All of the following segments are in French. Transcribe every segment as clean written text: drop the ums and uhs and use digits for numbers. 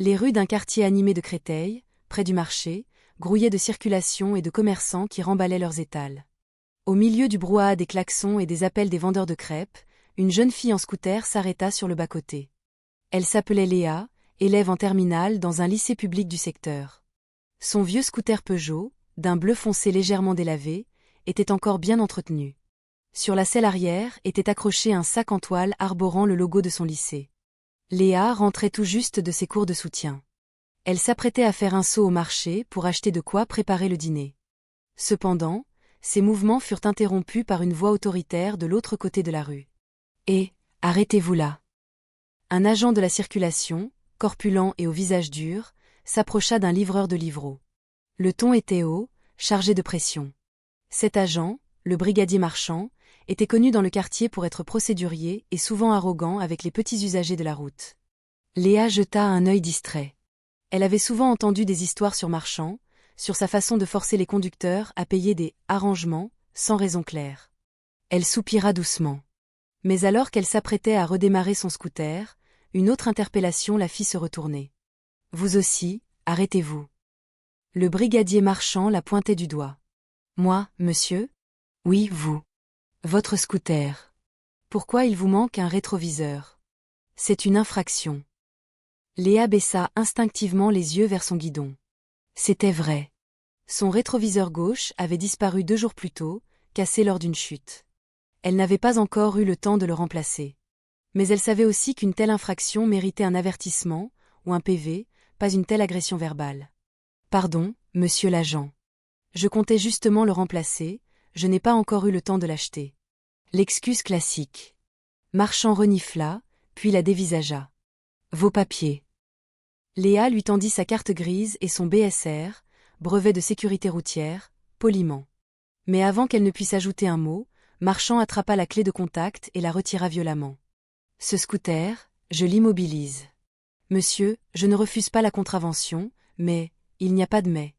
Les rues d'un quartier animé de Créteil, près du marché, grouillaient de circulation et de commerçants qui remballaient leurs étals. Au milieu du brouhaha des klaxons et des appels des vendeurs de crêpes, une jeune fille en scooter s'arrêta sur le bas-côté. Elle s'appelait Léa, élève en terminale dans un lycée public du secteur. Son vieux scooter Peugeot, d'un bleu foncé légèrement délavé, était encore bien entretenu. Sur la selle arrière était accroché un sac en toile arborant le logo de son lycée. Léa rentrait tout juste de ses cours de soutien. Elle s'apprêtait à faire un saut au marché pour acheter de quoi préparer le dîner. Cependant, ses mouvements furent interrompus par une voix autoritaire de l'autre côté de la rue. « Arrêtez-vous là !» Un agent de la circulation, corpulent et au visage dur, s'approcha d'un livreur de livreaux. Le ton était haut, chargé de pression. Cet agent, le brigadier Marchand, était connu dans le quartier pour être procédurier et souvent arrogant avec les petits usagers de la route. Léa jeta un œil distrait. Elle avait souvent entendu des histoires sur Marchand, sur sa façon de forcer les conducteurs à payer des « arrangements » sans raison claire. Elle soupira doucement. Mais alors qu'elle s'apprêtait à redémarrer son scooter, une autre interpellation la fit se retourner. « Vous aussi, arrêtez-vous. » Le brigadier Marchand la pointait du doigt. « Moi, monsieur ? » ?»« Oui, vous. Votre scooter. Pourquoi il vous manque un rétroviseur ? C'est une infraction. » Léa baissa instinctivement les yeux vers son guidon. C'était vrai. Son rétroviseur gauche avait disparu 2 jours plus tôt, cassé lors d'une chute. Elle n'avait pas encore eu le temps de le remplacer. Mais elle savait aussi qu'une telle infraction méritait un avertissement, ou un PV, pas une telle agression verbale. « Pardon, monsieur l'agent. Je comptais justement le remplacer, je n'ai pas encore eu le temps de l'acheter. » L'excuse classique. Marchand renifla, puis la dévisagea. « Vos papiers. » Léa lui tendit sa carte grise et son BSR, brevet de sécurité routière, poliment. Mais avant qu'elle ne puisse ajouter un mot, Marchand attrapa la clé de contact et la retira violemment. « Ce scooter, je l'immobilise. Monsieur, je ne refuse pas la contravention, mais, il n'y a pas de mais.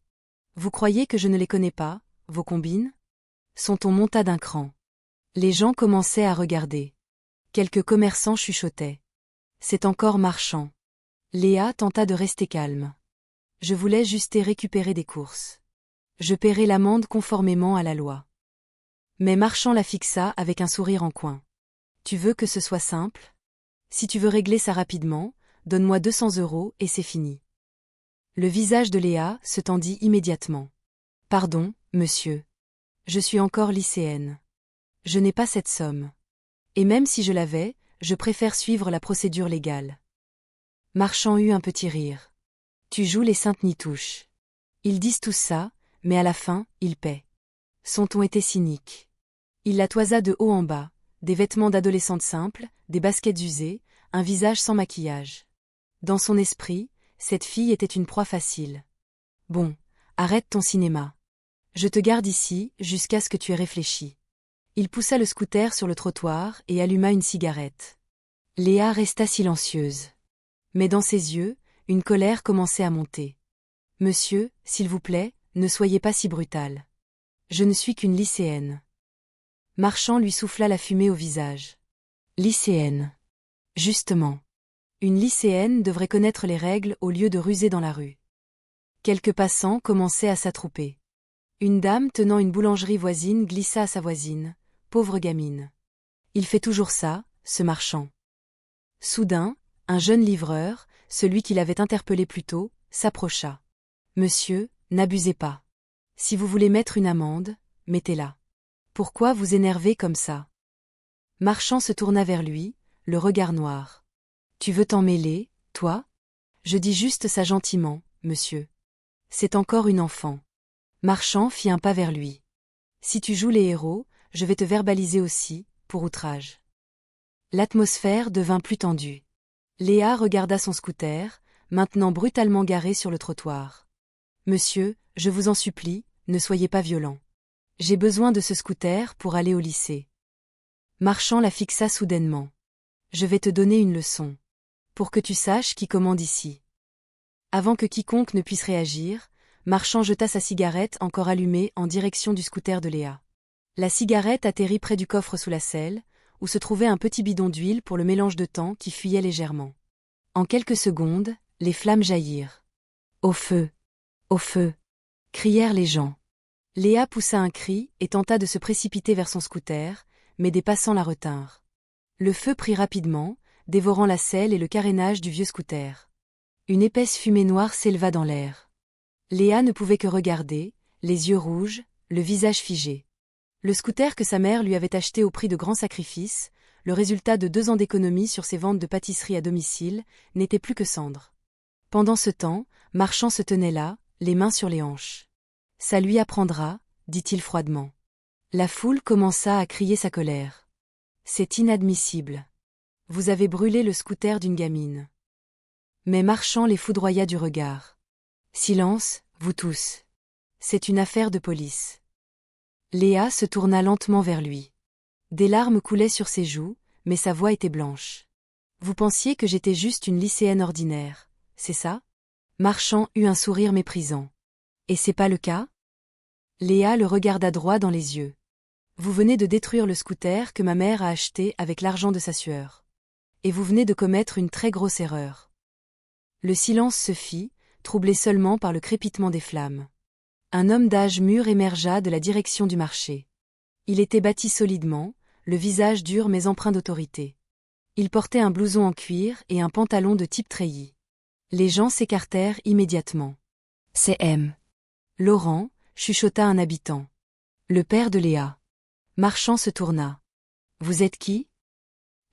Vous croyez que je ne les connais pas, vos combines ? » Son ton monta d'un cran. Les gens commençaient à regarder. Quelques commerçants chuchotaient. C'est encore Marchand. Léa tenta de rester calme. « Je voulais juste récupérer des courses. Je paierai l'amende conformément à la loi. » Mais Marchand la fixa avec un sourire en coin. « Tu veux que ce soit simple ? Si tu veux régler ça rapidement, donne-moi 200 € et c'est fini. » Le visage de Léa se tendit immédiatement. « Pardon, monsieur. Je suis encore lycéenne. Je n'ai pas cette somme. Et même si je l'avais, je préfère suivre la procédure légale. » Marchand eut un petit rire. « Tu joues les saintes nitouches. Ils disent tous ça, mais à la fin, ils paient. » Son ton était cynique. Il la toisa de haut en bas, des vêtements d'adolescente simple, des baskets usées, un visage sans maquillage. Dans son esprit, cette fille était une proie facile. « Bon, arrête ton cinéma. Je te garde ici, jusqu'à ce que tu aies réfléchi. » Il poussa le scooter sur le trottoir et alluma une cigarette. Léa resta silencieuse. Mais dans ses yeux, une colère commençait à monter. « Monsieur, s'il vous plaît, ne soyez pas si brutal. Je ne suis qu'une lycéenne. » Marchand lui souffla la fumée au visage. « Lycéenne. Justement. Une lycéenne devrait connaître les règles au lieu de ruser dans la rue. » Quelques passants commençaient à s'attrouper. Une dame tenant une boulangerie voisine glissa à sa voisine. « Pauvre gamine. Il fait toujours ça, ce Marchand. » Soudain, un jeune livreur, celui qui l'avait interpellé plus tôt, s'approcha. « Monsieur, n'abusez pas. Si vous voulez mettre une amende, mettez-la. Pourquoi vous énerver comme ça ?» Marchand se tourna vers lui, le regard noir. « Tu veux t'en mêler, toi ? Je dis juste ça gentiment, monsieur. C'est encore une enfant. » Marchand fit un pas vers lui. « Si tu joues les héros, je vais te verbaliser aussi, pour outrage. » L'atmosphère devint plus tendue. Léa regarda son scooter, maintenant brutalement garé sur le trottoir. « Monsieur, je vous en supplie, ne soyez pas violent. J'ai besoin de ce scooter pour aller au lycée. » Marchand la fixa soudainement. « Je vais te donner une leçon. Pour que tu saches qui commande ici. » Avant que quiconque ne puisse réagir, Marchand jeta sa cigarette encore allumée en direction du scooter de Léa. La cigarette atterrit près du coffre sous la selle, où se trouvait un petit bidon d'huile pour le mélange de temps qui fuyait légèrement. En quelques secondes, Les flammes jaillirent. Au feu! Au feu! Crièrent les gens. Léa poussa un cri et tenta de se précipiter vers son scooter, mais des passants la retinrent. Le feu prit rapidement, dévorant la selle et le carénage du vieux scooter. Une épaisse fumée noire s'éleva dans l'air. Léa ne pouvait que regarder, les yeux rouges, le visage figé. Le scooter que sa mère lui avait acheté au prix de grands sacrifices, le résultat de 2 ans d'économie sur ses ventes de pâtisserie à domicile, n'était plus que cendre. Pendant ce temps, Marchand se tenait là, les mains sur les hanches. « Ça lui apprendra », dit-il froidement. La foule commença à crier sa colère. « C'est inadmissible. Vous avez brûlé le scooter d'une gamine. » Mais Marchand les foudroya du regard. « Silence, vous tous. C'est une affaire de police. » Léa se tourna lentement vers lui. Des larmes coulaient sur ses joues, mais sa voix était blanche. « Vous pensiez que j'étais juste une lycéenne ordinaire, c'est ça ?» Marchand eut un sourire méprisant. « Et c'est pas le cas ?» Léa le regarda droit dans les yeux. « Vous venez de détruire le scooter que ma mère a acheté avec l'argent de sa sueur. Et vous venez de commettre une très grosse erreur. » Le silence se fit, troublé seulement par le crépitement des flammes. Un homme d'âge mûr émergea de la direction du marché. Il était bâti solidement, le visage dur mais empreint d'autorité. Il portait un blouson en cuir et un pantalon de type treillis. Les gens s'écartèrent immédiatement. « C'est M. Laurent », chuchota un habitant. « Le père de Léa. » Marchand se tourna. « Vous êtes qui ?»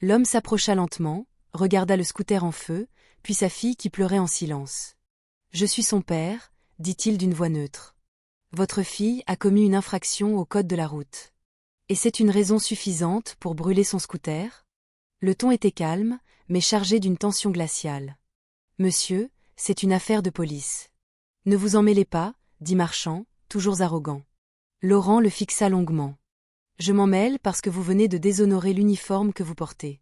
L'homme s'approcha lentement, regarda le scooter en feu, puis sa fille qui pleurait en silence. « Je suis son père », dit-il d'une voix neutre. « Votre fille a commis une infraction au code de la route. Et c'est une raison suffisante pour brûler son scooter ?» Le ton était calme, mais chargé d'une tension glaciale. « Monsieur, c'est une affaire de police. »« Ne vous en mêlez pas, » dit Marchand, toujours arrogant. Laurent le fixa longuement. « Je m'en mêle parce que vous venez de déshonorer l'uniforme que vous portez. »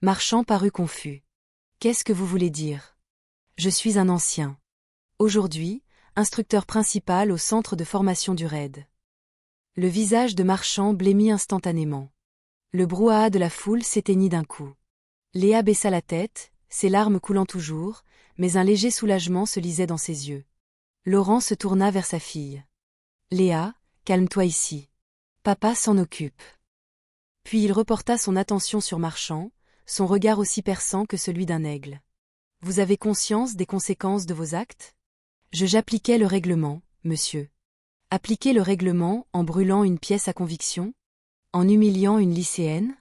Marchand parut confus. « Qu'est-ce que vous voulez dire ? » « Je suis un ancien. Aujourd'hui, instructeur principal au centre de formation du RAID. » Le visage de Marchand blêmit instantanément. Le brouhaha de la foule s'éteignit d'un coup. Léa baissa la tête, ses larmes coulant toujours, mais un léger soulagement se lisait dans ses yeux. Laurent se tourna vers sa fille. « Léa, calme-toi ici. Papa s'en occupe. » Puis il reporta son attention sur Marchand, son regard aussi perçant que celui d'un aigle. « Vous avez conscience des conséquences de vos actes ? » J'appliquais le règlement, monsieur. » Appliquer le règlement en brûlant une pièce à conviction ? En humiliant une lycéenne ?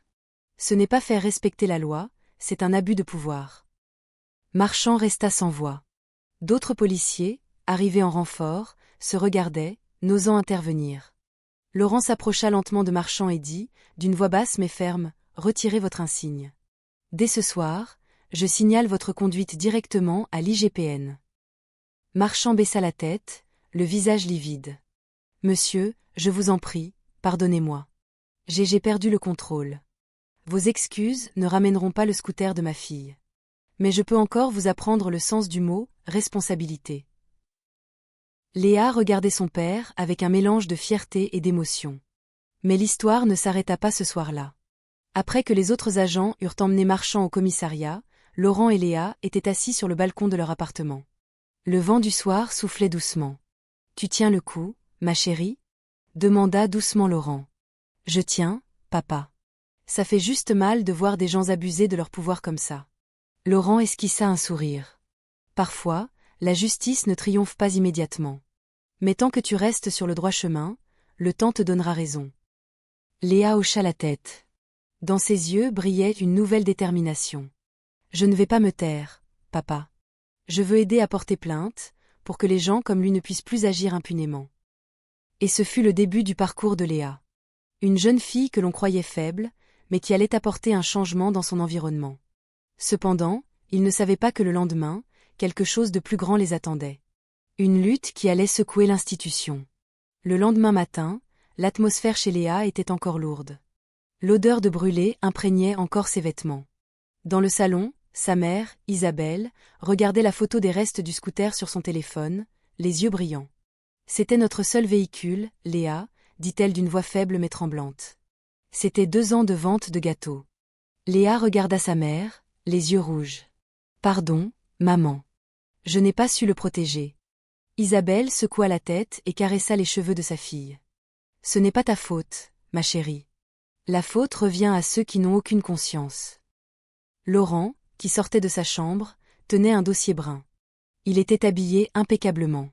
Ce n'est pas faire respecter la loi, c'est un abus de pouvoir. Marchand resta sans voix. D'autres policiers, arrivés en renfort, se regardaient, n'osant intervenir. Laurent s'approcha lentement de Marchand et dit, d'une voix basse mais ferme, « Retirez votre insigne. Dès ce soir, je signale votre conduite directement à l'IGPN. » Marchand baissa la tête, le visage livide. « Monsieur, je vous en prie, pardonnez-moi. J'ai perdu le contrôle. Vos excuses ne ramèneront pas le scooter de ma fille. Mais je peux encore vous apprendre le sens du mot « responsabilité ». Léa regardait son père avec un mélange de fierté et d'émotion. Mais l'histoire ne s'arrêta pas ce soir-là. Après que les autres agents eurent emmené Marchand au commissariat, Laurent et Léa étaient assis sur le balcon de leur appartement. Le vent du soir soufflait doucement. « Tu tiens le coup, ma chérie ?» demanda doucement Laurent. « Je tiens, papa. Ça fait juste mal de voir des gens abuser de leur pouvoir comme ça. » Laurent esquissa un sourire. « Parfois, la justice ne triomphe pas immédiatement. Mais tant que tu restes sur le droit chemin, le temps te donnera raison. » Léa hocha la tête. Dans ses yeux brillait une nouvelle détermination. « Je ne vais pas me taire, papa. Je veux aider à porter plainte, pour que les gens comme lui ne puissent plus agir impunément. » Et ce fut le début du parcours de Léa. Une jeune fille que l'on croyait faible, mais qui allait apporter un changement dans son environnement. Cependant, il ne savait pas que le lendemain, quelque chose de plus grand les attendait. Une lutte qui allait secouer l'institution. Le lendemain matin, l'atmosphère chez Léa était encore lourde. L'odeur de brûlé imprégnait encore ses vêtements. Dans le salon, sa mère, Isabelle, regardait la photo des restes du scooter sur son téléphone, les yeux brillants. « C'était notre seul véhicule, Léa », dit-elle d'une voix faible mais tremblante. C'était 2 ans de vente de gâteaux. Léa regarda sa mère, les yeux rouges. « Pardon, maman. Je n'ai pas su le protéger. Isabelle secoua la tête et caressa les cheveux de sa fille. Ce n'est pas ta faute, ma chérie. La faute revient à ceux qui n'ont aucune conscience. Laurent, qui sortait de sa chambre, tenait un dossier brun. Il était habillé impeccablement.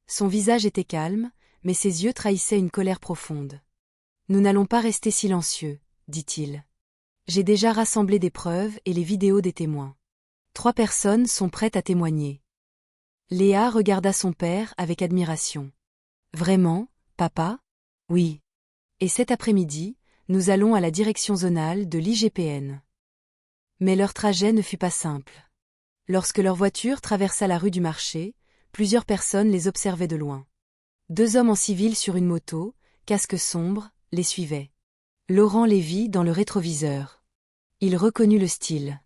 Son visage était calme, mais ses yeux trahissaient une colère profonde. Nous n'allons pas rester silencieux, dit-il. J'ai déjà rassemblé des preuves et les vidéos des témoins. 3 personnes sont prêtes à témoigner. Léa regarda son père avec admiration. Vraiment, papa? Oui. Et cet après-midi, nous allons à la direction zonale de l'IGPN. Mais leur trajet ne fut pas simple. Lorsque leur voiture traversa la rue du marché, plusieurs personnes les observaient de loin. 2 hommes en civil sur une moto, casque sombre, les suivaient. Laurent les vit dans le rétroviseur. Il reconnut le style.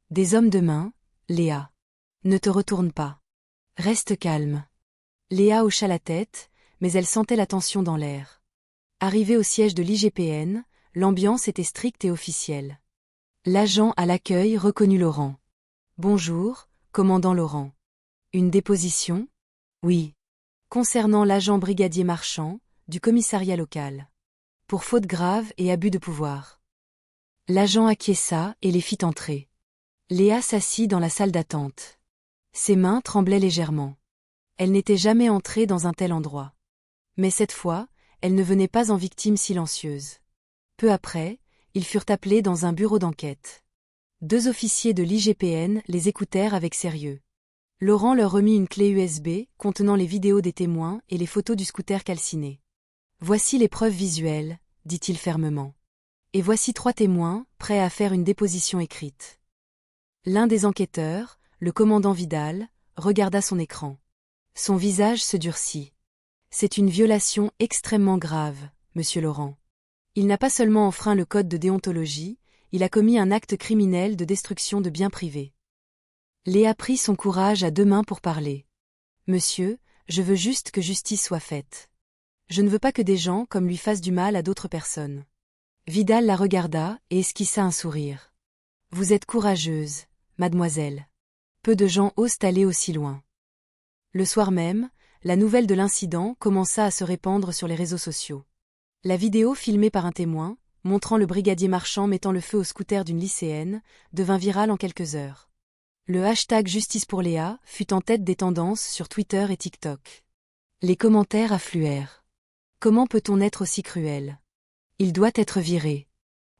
Des hommes de main, Léa. Ne te retourne pas. Reste calme. Léa hocha la tête, mais elle sentait la tension dans l'air. Arrivée au siège de l'IGPN, l'ambiance était stricte et officielle. L'agent à l'accueil reconnut Laurent. Bonjour, commandant Laurent. Une déposition? Oui. Concernant l'agent brigadier Marchand, du commissariat local. Pour faute grave et abus de pouvoir. L'agent acquiesça et les fit entrer. Léa s'assit dans la salle d'attente. Ses mains tremblaient légèrement. Elle n'était jamais entrée dans un tel endroit. Mais cette fois, elle ne venait pas en victime silencieuse. Peu après, ils furent appelés dans un bureau d'enquête. 2 officiers de l'IGPN les écoutèrent avec sérieux. Laurent leur remit une clé USB contenant les vidéos des témoins et les photos du scooter calciné. Voici les preuves visuelles, dit-il fermement. Et voici 3 témoins, prêts à faire une déposition écrite. L'un des enquêteurs, le commandant Vidal, regarda son écran. Son visage se durcit. C'est une violation extrêmement grave, monsieur Laurent. Il n'a pas seulement enfreint le code de déontologie, il a commis un acte criminel de destruction de biens privés. Léa prit son courage à 2 mains pour parler. Monsieur, je veux juste que justice soit faite. Je ne veux pas que des gens comme lui fassent du mal à d'autres personnes. Vidal la regarda et esquissa un sourire. Vous êtes courageuse, mademoiselle. Peu de gens osent aller aussi loin. Le soir même, la nouvelle de l'incident commença à se répandre sur les réseaux sociaux. La vidéo filmée par un témoin, montrant le brigadier Marchand mettant le feu au scooter d'une lycéenne, devint virale en quelques heures. Le hashtag Justice pour Léa fut en tête des tendances sur Twitter et TikTok. Les commentaires affluèrent. Comment peut-on être aussi cruel? Il doit être viré.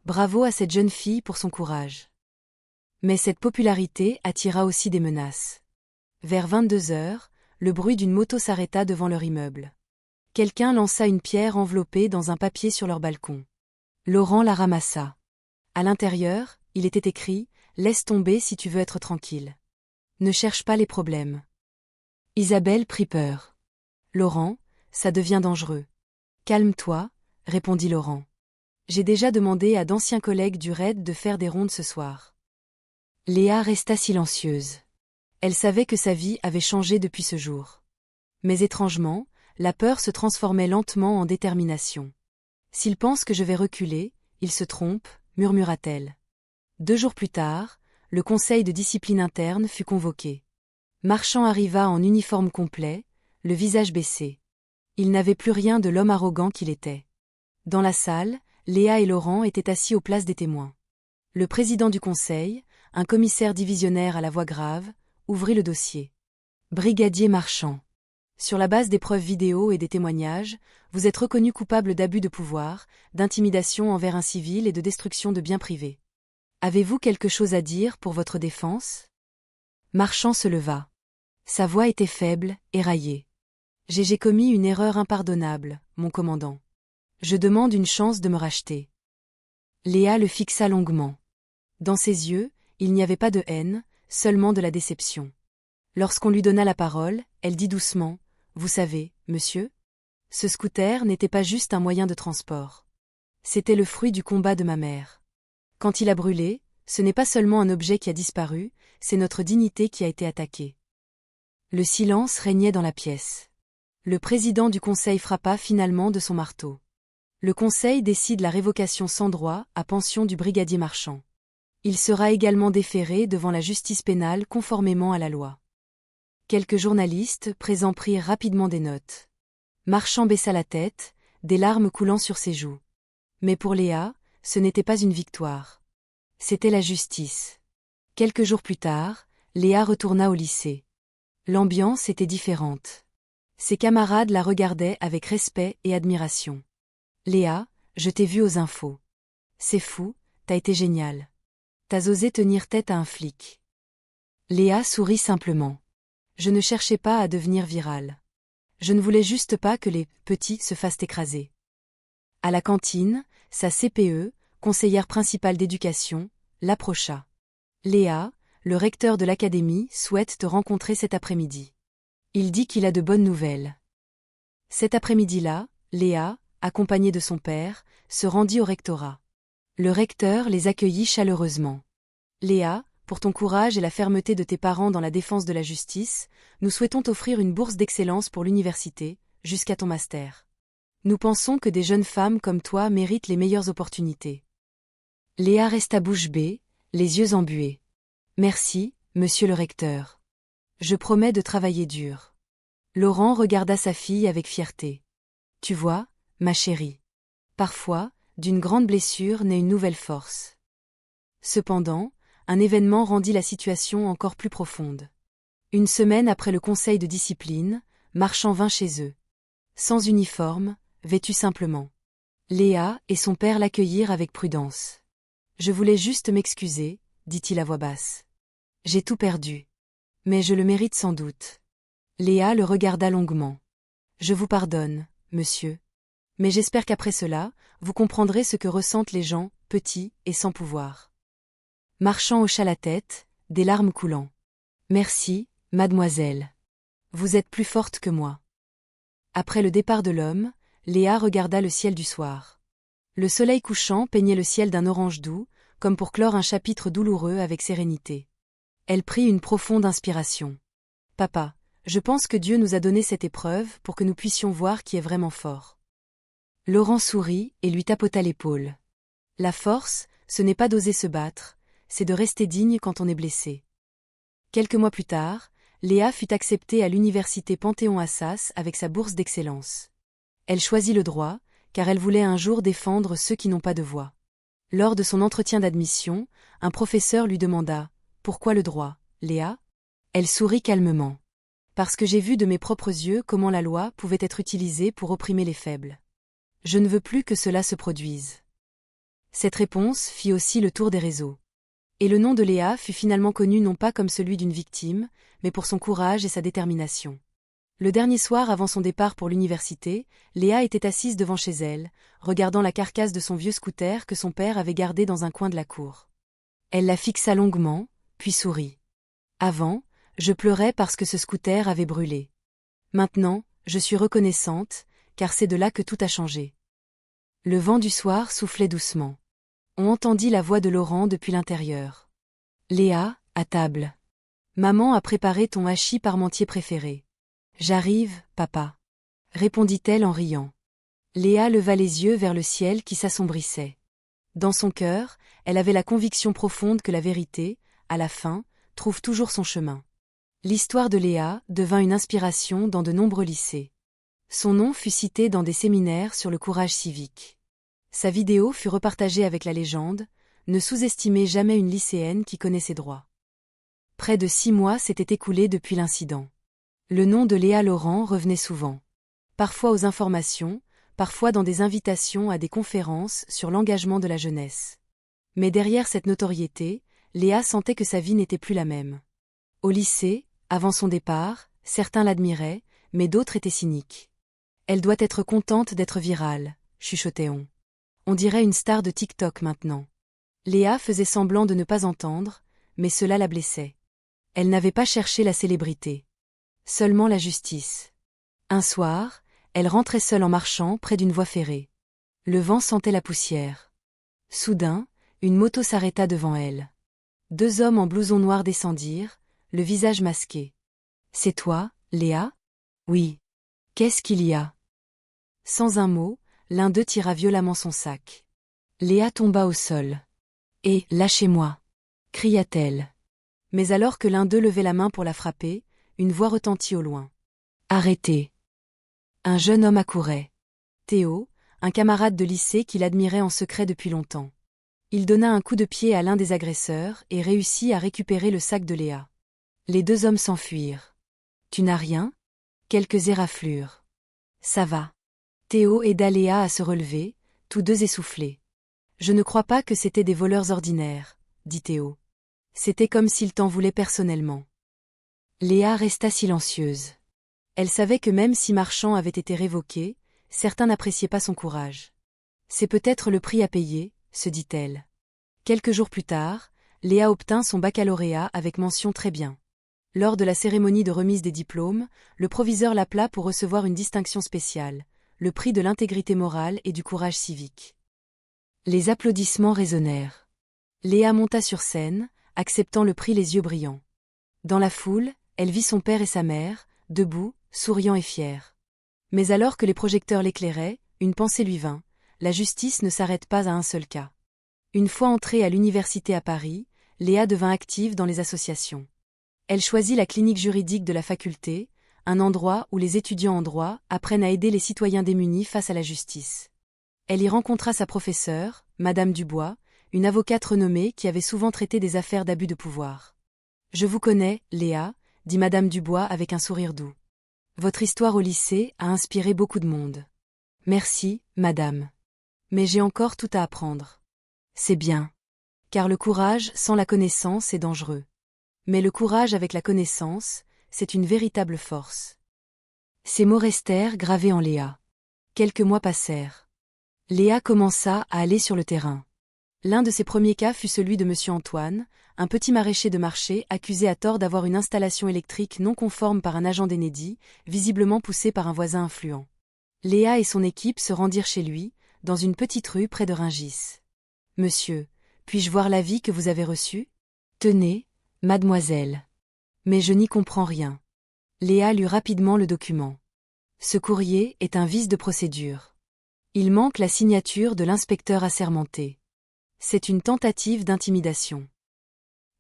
Bravo à cette jeune fille pour son courage. Mais cette popularité attira aussi des menaces. Vers 22 heures, le bruit d'une moto s'arrêta devant leur immeuble. Quelqu'un lança une pierre enveloppée dans un papier sur leur balcon. Laurent la ramassa. À l'intérieur, il était écrit « Laisse tomber si tu veux être tranquille. Ne cherche pas les problèmes. » Isabelle prit peur. « Laurent, ça devient dangereux. »« Calme-toi, » répondit Laurent. « J'ai déjà demandé à d'anciens collègues du raid de faire des rondes ce soir. » Léa resta silencieuse. Elle savait que sa vie avait changé depuis ce jour. Mais étrangement, la peur se transformait lentement en détermination. « S'il pense que je vais reculer, il se trompe, » murmura-t-elle. 2 jours plus tard, le conseil de discipline interne fut convoqué. Marchand arriva en uniforme complet, le visage baissé. Il n'avait plus rien de l'homme arrogant qu'il était. Dans la salle, Léa et Laurent étaient assis aux places des témoins. Le président du conseil, un commissaire divisionnaire à la voix grave, ouvrit le dossier. Brigadier Marchand. Sur la base des preuves vidéo et des témoignages, vous êtes reconnu coupable d'abus de pouvoir, d'intimidation envers un civil et de destruction de biens privés. Avez-vous quelque chose à dire pour votre défense? Marchand se leva. Sa voix était faible, éraillée. J'ai commis une erreur impardonnable, mon commandant. Je demande une chance de me racheter. Léa le fixa longuement. Dans ses yeux, il n'y avait pas de haine, seulement de la déception. Lorsqu'on lui donna la parole, elle dit doucement « Vous savez, monsieur, ce scooter n'était pas juste un moyen de transport. C'était le fruit du combat de ma mère. Quand il a brûlé, ce n'est pas seulement un objet qui a disparu, c'est notre dignité qui a été attaquée. » Le silence régnait dans la pièce. Le président du conseil frappa finalement de son marteau. Le conseil décide la révocation sans droit à pension du brigadier Marchand. Il sera également déféré devant la justice pénale conformément à la loi. Quelques journalistes présents prirent rapidement des notes. Marchand baissa la tête, des larmes coulant sur ses joues. Mais pour Léa, ce n'était pas une victoire. C'était la justice. Quelques jours plus tard, Léa retourna au lycée. L'ambiance était différente. Ses camarades la regardaient avec respect et admiration. Léa, je t'ai vue aux infos. C'est fou, t'as été géniale. T'as osé tenir tête à un flic. Léa sourit simplement. Je ne cherchais pas à devenir virale. Je ne voulais juste pas que les petits se fassent écraser. À la cantine, sa CPE, conseillère principale d'éducation, l'approcha. Léa, le recteur de l'académie, souhaite te rencontrer cet après-midi. Il dit qu'il a de bonnes nouvelles. Cet après-midi-là, Léa, accompagnée de son père, se rendit au rectorat. Le recteur les accueillit chaleureusement. Léa, pour ton courage et la fermeté de tes parents dans la défense de la justice, nous souhaitons t'offrir une bourse d'excellence pour l'université, jusqu'à ton master. Nous pensons que des jeunes femmes comme toi méritent les meilleures opportunités. Léa resta bouche bée, les yeux embués. Merci, monsieur le recteur. Je promets de travailler dur. Laurent regarda sa fille avec fierté. Tu vois, ma chérie. Parfois, d'une grande blessure naît une nouvelle force. Cependant, un événement rendit la situation encore plus profonde. Une semaine après le conseil de discipline, Marchand vint chez eux. Sans uniforme, vêtu simplement. Léa et son père l'accueillirent avec prudence. Je voulais juste m'excuser, dit-il à voix basse. J'ai tout perdu. Mais je le mérite sans doute. Léa le regarda longuement. Je vous pardonne, monsieur. Mais j'espère qu'après cela, vous comprendrez ce que ressentent les gens, petits et sans pouvoir. Marchand hocha la tête, des larmes coulant. Merci, mademoiselle. Vous êtes plus forte que moi. Après le départ de l'homme, Léa regarda le ciel du soir. Le soleil couchant peignait le ciel d'un orange doux, comme pour clore un chapitre douloureux avec sérénité. Elle prit une profonde inspiration. Papa, je pense que Dieu nous a donné cette épreuve pour que nous puissions voir qui est vraiment fort. Laurent sourit et lui tapota l'épaule. La force, ce n'est pas d'oser se battre, c'est de rester digne quand on est blessé. Quelques mois plus tard, Léa fut acceptée à l'université Panthéon-Assas avec sa bourse d'excellence. Elle choisit le droit, car elle voulait un jour défendre ceux qui n'ont pas de voix. Lors de son entretien d'admission, un professeur lui demanda « Pourquoi le droit, Léa ?» Elle sourit calmement. « Parce que j'ai vu de mes propres yeux comment la loi pouvait être utilisée pour opprimer les faibles. Je ne veux plus que cela se produise. » Cette réponse fit aussi le tour des réseaux. Et le nom de Léa fut finalement connu non pas comme celui d'une victime, mais pour son courage et sa détermination. Le dernier soir avant son départ pour l'université, Léa était assise devant chez elle, regardant la carcasse de son vieux scooter que son père avait gardé dans un coin de la cour. Elle la fixa longuement, puis sourit. Avant, je pleurais parce que ce scooter avait brûlé. Maintenant, je suis reconnaissante, car c'est de là que tout a changé. Le vent du soir soufflait doucement. On entendit la voix de Laurent depuis l'intérieur. Léa, à table. Maman a préparé ton hachis parmentier préféré. J'arrive, papa. Répondit-elle en riant. Léa leva les yeux vers le ciel qui s'assombrissait. Dans son cœur, elle avait la conviction profonde que la vérité, à la fin, trouve toujours son chemin. L'histoire de Léa devint une inspiration dans de nombreux lycées. Son nom fut cité dans des séminaires sur le courage civique. Sa vidéo fut repartagée avec la légende « Ne sous-estimez jamais une lycéenne qui connaît ses droits ». Près de 6 mois s'étaient écoulés depuis l'incident. Le nom de Léa Laurent revenait souvent. Parfois aux informations, parfois dans des invitations à des conférences sur l'engagement de la jeunesse. Mais derrière cette notoriété, Léa sentait que sa vie n'était plus la même. Au lycée, avant son départ, certains l'admiraient, mais d'autres étaient cyniques. Elle doit être contente d'être virale, chuchotait-on. On dirait une star de TikTok maintenant. Léa faisait semblant de ne pas entendre, mais cela la blessait. Elle n'avait pas cherché la célébrité. Seulement la justice. Un soir, elle rentrait seule en marchant près d'une voie ferrée. Le vent sentait la poussière. Soudain, une moto s'arrêta devant elle. 2 hommes en blouson noir descendirent, le visage masqué. « C'est toi, Léa ? » ?»« Oui. »« Qu'est-ce qu'il y a ?» Sans un mot, l'un d'eux tira violemment son sac. Léa tomba au sol. « Lâchez-moi » cria-t-elle. Mais alors que l'un d'eux levait la main pour la frapper, une voix retentit au loin. Arrêtez. Un jeune homme accourait. Théo, un camarade de lycée qui l'admirait en secret depuis longtemps. Il donna un coup de pied à l'un des agresseurs et réussit à récupérer le sac de Léa. Les deux hommes s'enfuirent. Tu n'as rien? Quelques éraflures. Ça va. Théo aida Léa à se relever, tous deux essoufflés. Je ne crois pas que c'étaient des voleurs ordinaires, dit Théo. C'était comme s'ils t'en voulaient personnellement. Léa resta silencieuse. Elle savait que même si Marchand avait été révoqué, certains n'appréciaient pas son courage. C'est peut-être le prix à payer, se dit-elle. Quelques jours plus tard, Léa obtint son baccalauréat avec mention très bien. Lors de la cérémonie de remise des diplômes, le proviseur l'appela pour recevoir une distinction spéciale, le prix de l'intégrité morale et du courage civique. Les applaudissements résonnèrent. Léa monta sur scène, acceptant le prix les yeux brillants. Dans la foule, elle vit son père et sa mère, debout, souriants et fiers. Mais alors que les projecteurs l'éclairaient, une pensée lui vint, la justice ne s'arrête pas à un seul cas. Une fois entrée à l'université à Paris, Léa devint active dans les associations. Elle choisit la clinique juridique de la faculté, un endroit où les étudiants en droit apprennent à aider les citoyens démunis face à la justice. Elle y rencontra sa professeure, Madame Dubois, une avocate renommée qui avait souvent traité des affaires d'abus de pouvoir. « Je vous connais, Léa », dit Madame Dubois avec un sourire doux. « Votre histoire au lycée a inspiré beaucoup de monde. » « Merci, madame. Mais j'ai encore tout à apprendre. » « C'est bien. Car le courage sans la connaissance est dangereux. Mais le courage avec la connaissance, c'est une véritable force. » Ces mots restèrent gravés en Léa. Quelques mois passèrent. Léa commença à aller sur le terrain. L'un de ses premiers cas fut celui de Monsieur Antoine, un petit maraîcher de marché accusé à tort d'avoir une installation électrique non conforme par un agent d'Enedis, visiblement poussé par un voisin influent. Léa et son équipe se rendirent chez lui, dans une petite rue près de Rungis. « Monsieur, puis-je voir l'avis que vous avez reçu ? » ?»« Tenez, mademoiselle. » »« Mais je n'y comprends rien. » Léa lut rapidement le document. « Ce courrier est un vice de procédure. Il manque la signature de l'inspecteur assermenté. C'est une tentative d'intimidation. »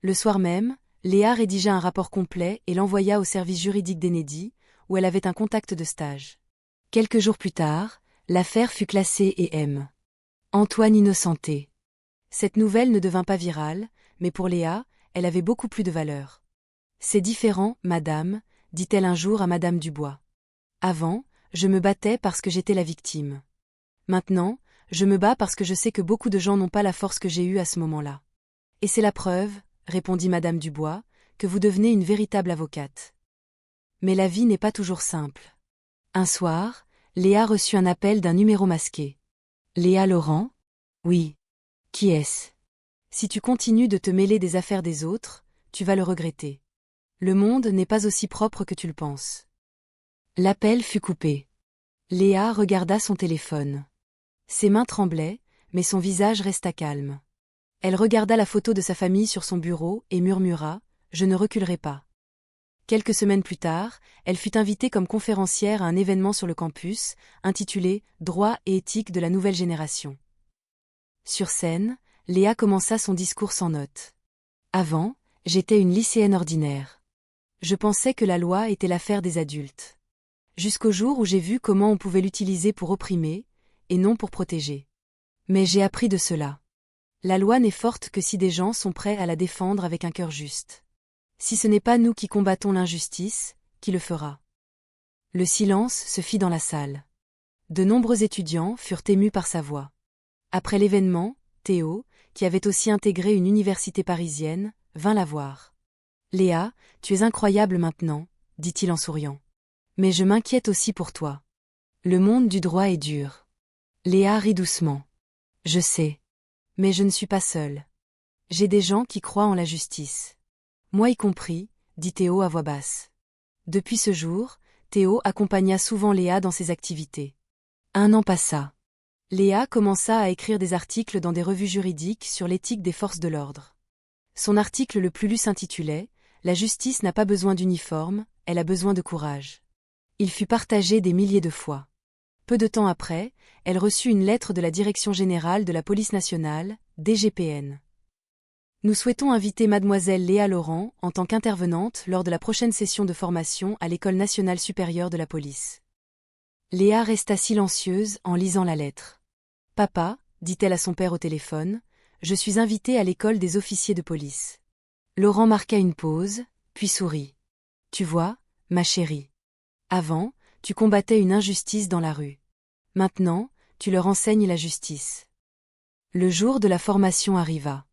Le soir même, Léa rédigea un rapport complet et l'envoya au service juridique d'Enedis, où elle avait un contact de stage. Quelques jours plus tard, l'affaire fut classée et M. Antoine innocenté. Cette nouvelle ne devint pas virale, mais pour Léa, elle avait beaucoup plus de valeur. « C'est différent, madame, » dit-elle un jour à Madame Dubois. « Avant, je me battais parce que j'étais la victime. Maintenant, je me bats parce que je sais que beaucoup de gens n'ont pas la force que j'ai eue à ce moment-là. Et c'est la preuve, » répondit Madame Dubois, « que vous devenez une véritable avocate. Mais la vie n'est pas toujours simple. » Un soir, Léa reçut un appel d'un numéro masqué. « Léa Laurent ? » ?»« Oui. »« Qui est-ce ? » ?»« Si tu continues de te mêler des affaires des autres, tu vas le regretter. Le monde n'est pas aussi propre que tu le penses. » L'appel fut coupé. Léa regarda son téléphone. Ses mains tremblaient, mais son visage resta calme. Elle regarda la photo de sa famille sur son bureau et murmura « Je ne reculerai pas ». Quelques semaines plus tard, elle fut invitée comme conférencière à un événement sur le campus, intitulé « Droit et éthique de la nouvelle génération ». Sur scène, Léa commença son discours sans notes. « Avant, j'étais une lycéenne ordinaire. Je pensais que la loi était l'affaire des adultes. Jusqu'au jour où j'ai vu comment on pouvait l'utiliser pour opprimer, et non pour protéger. Mais j'ai appris de cela. La loi n'est forte que si des gens sont prêts à la défendre avec un cœur juste. Si ce n'est pas nous qui combattons l'injustice, qui le fera ? » Le silence se fit dans la salle. De nombreux étudiants furent émus par sa voix. Après l'événement, Théo, qui avait aussi intégré une université parisienne, vint la voir. « Léa, tu es incroyable maintenant, » dit-il en souriant. « Mais je m'inquiète aussi pour toi. Le monde du droit est dur. » Léa rit doucement. « Je sais. Mais je ne suis pas seule. J'ai des gens qui croient en la justice. Moi y compris, » dit Théo à voix basse. Depuis ce jour, Théo accompagna souvent Léa dans ses activités. Un an passa. Léa commença à écrire des articles dans des revues juridiques sur l'éthique des forces de l'ordre. Son article le plus lu s'intitulait « La justice n'a pas besoin d'uniforme, elle a besoin de courage ». Il fut partagé des milliers de fois. Peu de temps après, elle reçut une lettre de la Direction générale de la police nationale, DGPN. Nous souhaitons inviter mademoiselle Léa Laurent en tant qu'intervenante lors de la prochaine session de formation à l'École nationale supérieure de la police. Léa resta silencieuse en lisant la lettre. Papa, dit-elle à son père au téléphone, je suis invitée à l'école des officiers de police. Laurent marqua une pause, puis sourit. Tu vois, ma chérie. Avant, tu combattais une injustice dans la rue. Maintenant, tu leur enseignes la justice. Le jour de la formation arriva.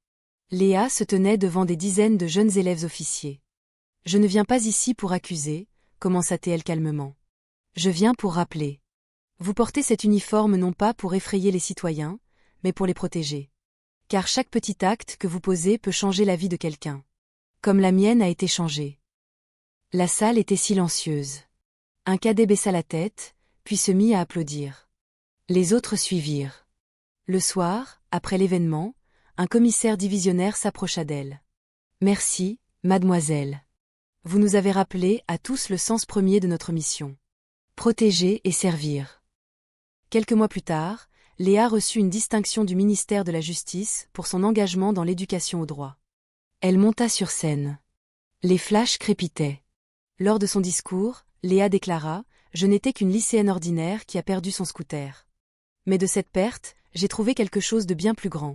Léa se tenait devant des dizaines de jeunes élèves officiers. Je ne viens pas ici pour accuser, commença-t-elle calmement. Je viens pour rappeler. Vous portez cet uniforme non pas pour effrayer les citoyens, mais pour les protéger. Car chaque petit acte que vous posez peut changer la vie de quelqu'un. Comme la mienne a été changée. La salle était silencieuse. Un cadet baissa la tête, puis se mit à applaudir. Les autres suivirent. Le soir, après l'événement, un commissaire divisionnaire s'approcha d'elle. Merci, mademoiselle. Vous nous avez rappelé à tous le sens premier de notre mission. Protéger et servir. Quelques mois plus tard, Léa reçut une distinction du ministère de la Justice pour son engagement dans l'éducation au droit. Elle monta sur scène. Les flashs crépitaient. Lors de son discours, Léa déclara « Je n'étais qu'une lycéenne ordinaire qui a perdu son scooter. Mais de cette perte, j'ai trouvé quelque chose de bien plus grand.